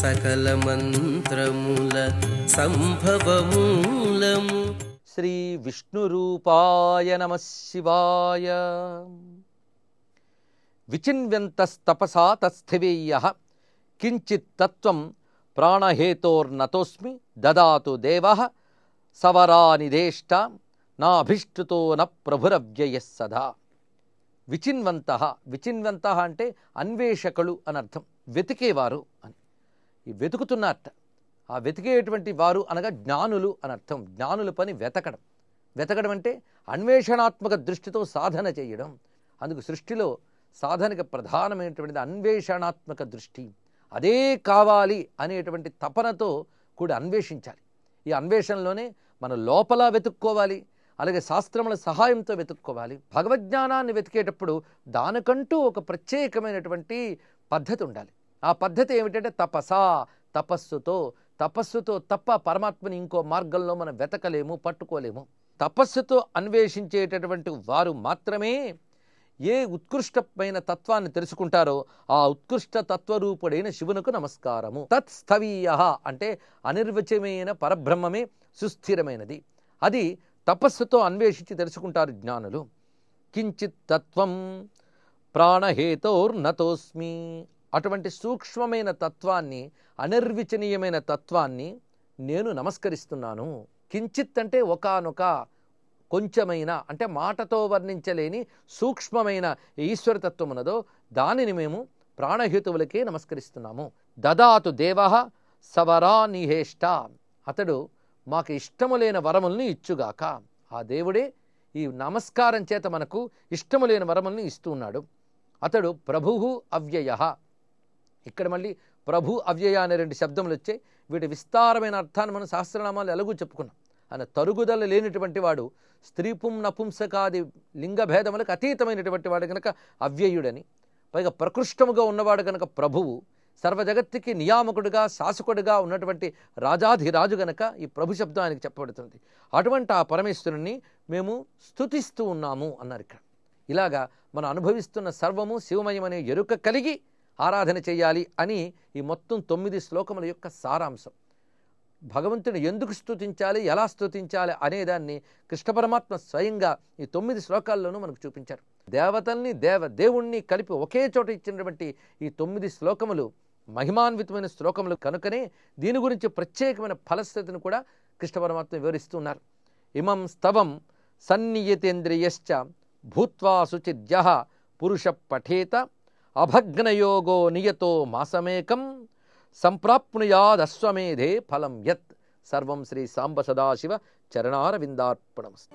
సకల మంత్రముల సంభవమూలము. శ్రీ విష్ణు రూపాయ నమః శివాయ. విచిన్వ్యంతస్తపసా తస్థివేయ్యః కించిత్ తత్వం ప్రాణహేతోర్నతోస్మి దదాతు దేవః సవరానిదేష్ట నాభిష్టుతో న ప్రభురవ్యయః సదా. విచిన్వంతః, విచిన్వంతః అంటే అన్వేషకులు అని అర్థం, వెతికేవారు అని. ఈ వెతుకుతున్నారట. ఆ వెతికేటువంటి వారు అనగా జ్ఞానులు అని అర్థం. జ్ఞానుల పని వెతకడం. వెతకడం అంటే అన్వేషణాత్మక దృష్టితో సాధన చేయడం. అందుకు సృష్టిలో సాధనకు ప్రధానమైనటువంటిది అన్వేషణాత్మక దృష్టి. అదే కావాలి అనేటువంటి తపనతో కూడా అన్వేషించాలి. ఈ అన్వేషణలోనే మన లోపల వెతుక్కోవాలి, అలాగే శాస్త్రముల సహాయంతో వెతుక్కోవాలి. భగవజ్ఞానాన్ని వెతికేటప్పుడు దానికంటూ ఒక ప్రత్యేకమైనటువంటి పద్ధతి ఉండాలి. ఆ పద్ధతి ఏమిటంటే తపసా, తపస్సుతో. తపస్సుతో తప్ప పరమాత్మని ఇంకో మార్గంలో మనం వెతకలేము, పట్టుకోలేము. తపస్సుతో అన్వేషించేటటువంటి వారు మాత్రమే ఏ ఉత్కృష్టమైన తత్వాన్ని తెలుసుకుంటారో ఆ ఉత్కృష్ట తత్వరూపుడైన శివునకు నమస్కారము. తత్స్థవీయ అంటే అనిర్వచమైన పరబ్రహ్మమే సుస్థిరమైనది. అది తపస్సుతో అన్వేషించి తెలుసుకుంటారు జ్ఞానులు. కించిత్ తత్వం ప్రాణహేతోర్నతోస్మి. అటువంటి సూక్ష్మమైన తత్వాన్ని, అనిర్వచనీయమైన తత్వాన్ని నేను నమస్కరిస్తున్నాను. కించిత్ అంటే ఒకానొక, కొంచెమైన, అంటే మాటతో వర్ణించలేని సూక్ష్మమైన ఈశ్వరతత్వం ఉన్నదో దానిని మేము ప్రాణహేతువులకే నమస్కరిస్తున్నాము. దదాతు దేవః సవరానిహేష్ట. అతడు మాకు ఇష్టము లేని వరముల్ని ఇచ్చుగాక. ఆ దేవుడే ఈ నమస్కారం చేత మనకు ఇష్టము లేని వరముల్ని ఇస్తూ ఉన్నాడు. అతడు ప్రభువు అవ్యయః. ఇక్కడ మళ్ళీ ప్రభు అవ్యయ అనే రెండు శబ్దములు వచ్చాయి. వీటి విస్తారమైన అర్థాన్ని మనం సహస్రనామాలు ఎలాగూ చెప్పుకున్నాం. ఆయన తరుగుదల లేనిటువంటి వాడు, స్త్రీ నపుంసకాది లింగ భేదములకు అతీతమైనటువంటి వాడు కనుక అవ్యయుడని, పైగా ప్రకృష్టముగా ఉన్నవాడు కనుక ప్రభువు, సర్వజగత్తుకి నియామకుడిగా శాసకుడిగా ఉన్నటువంటి రాజాధిరాజు గనక ఈ ప్రభు శబ్దం ఆయనకి చెప్పబడుతుంది. అటువంటి ఆ పరమేశ్వరుణ్ణి మేము స్తుతిస్తూ ఉన్నాము అన్నారు ఇక్కడ. ఇలాగా మనం అనుభవిస్తున్న సర్వము శివమయమనే ఎరుక కలిగి ఆరాధన చేయాలి అని ఈ మొత్తం 9 శ్లోకముల యొక్క సారాంశం. భగవంతుని ఎందుకు స్తుతించాలి, ఎలా స్తుతించాలి అనేదాన్ని కృష్ణ పరమాత్మ స్వయంగా ఈ 9 శ్లోకాల్లోనూ మనకు చూపించారు. దేవతల్ని దేవుణ్ణి కలిపి ఒకే చోట ఇచ్చినటువంటి ఈ 9 శ్లోకములు మహిమాన్వితమైన శ్లోకములు కనుకనే దీని గురించి ప్రత్యేకమైన ఫలశ్రుతిని కూడా కృష్ణ పరమాత్మ వివరిస్తున్నారు. ఇమం స్తవం సన్నియతేంద్రియశ్చ భూత్వా శుచిర్యః పురుష పఠేత అభగ్నయోగో నియతో మాసమేకం సంప్రాప్నుయాదశ్వమేధే ఫలం యత్. సర్వం శ్రీ సాంబ సదాశివ చరణారవిందార్పణమస్తు.